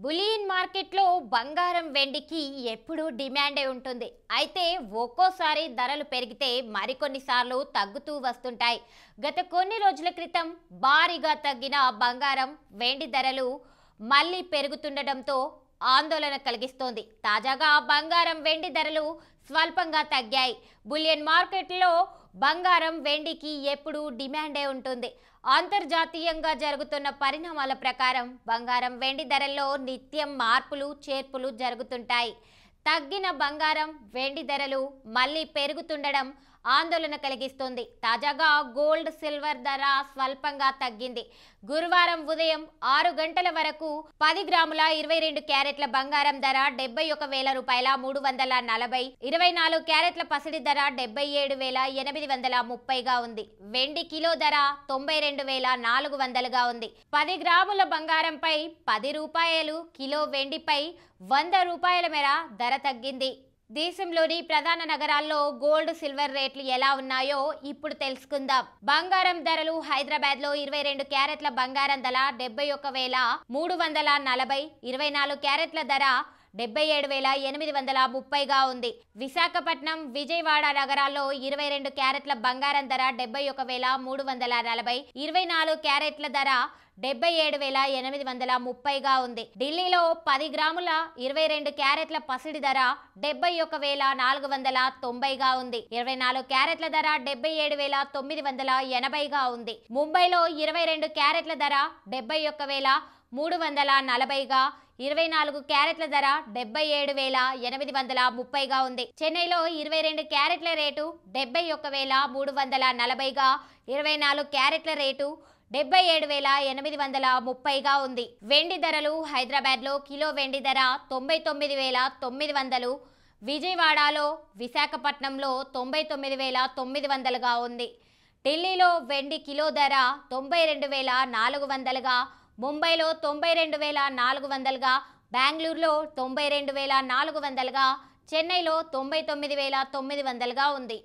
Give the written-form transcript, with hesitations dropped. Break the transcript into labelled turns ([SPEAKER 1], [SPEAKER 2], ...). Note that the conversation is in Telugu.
[SPEAKER 1] బులియన్ మార్కెట్లో బంగారం వెండికి ఎప్పుడూ డిమాండే ఉంటుంది. అయితే ఒక్కోసారి ధరలు పెరిగితే మరికొన్నిసార్లు తగ్గుతూ వస్తుంటాయి. గత కొన్ని రోజుల క్రితం భారీగా తగ్గిన బంగారం వెండి ధరలు మళ్ళీ పెరుగుతుండటంతో ఆందోళన కలిగిస్తోంది. తాజాగా బంగారం వెండి ధరలు స్వల్పంగా తగ్గాయి. బులియన్ మార్కెట్లో బంగారం వెండికి ఎప్పుడూ డిమాండే ఉంటుంది. అంతర్జాతీయంగా జరుగుతున్న పరిణామాల ప్రకారం బంగారం వెండి ధరల్లో నిత్యం మార్పులు చేర్పులు జరుగుతుంటాయి. తగ్గిన బంగారం వెండి ధరలు మళ్ళీ పెరుగుతుండడం ఆందోళన కలిగిస్తుంది. తాజాగా గోల్డ్ సిల్వర్ ధర స్వల్పంగా తగ్గింది. గురువారం ఉదయం 6 గంటల వరకు 10 గ్రాముల 22 క్యారెట్ల బంగారం ధర 71,000 రూపాయల 340, 24 క్యారెట్ల పసిడి ధర 77,830గా ఉంది. వెండి కిలో ధర 92,400గా ఉంది. 10 గ్రాముల బంగారంపై 10 రూపాయలు, కిలో వెండిపై 100 రూపాయల మేర ధర తగ్గింది. దేశంలోని ప్రధాన నగరాల్లో గోల్డ్ సిల్వర్ రేట్లు ఎలా ఉన్నాయో ఇప్పుడు తెలుసుకుందాం. బంగారం ధరలు హైదరాబాద్ లో 22 క్యారెట్ల బంగారం ధర 71,340, 24 క్యారెట్ల ధర 77,830గా ఉంది. విశాఖపట్నం, విజయవాడ నగరాల్లో 22 క్యారెట్ల బంగారం ధర 71,340, 24 క్యారెట్ల ధర 77,830గా ఉంది. ఢిల్లీలో 10 గ్రాముల 22 క్యారెట్ల పసిడి ధర 71,490గా ఉంది. 24 క్యారెట్ల ధర 77,980గా ఉంది. ముంబైలో 22 క్యారెట్ల ధర 71,340గా, 24 క్యారెట్ల ధర 77,830గా ఉంది. చెన్నైలో 22 క్యారెట్ల రేటు 71,340గా, 24 క్యారెట్ల రేటు 77,830గా ఉంది. వెండి ధరలు హైదరాబాద్ లో కిలో వెండి ధర 99,900, విజయవాడలో, విశాఖపట్నంలో 99,900గా ఉంది. ఢిల్లీలో వెండి కిలో ధర 92,400గా, ముంబైలో 92,400గా, బెంగళూరులో 92,400గా, చెన్నైలో 99,900గా ఉంది.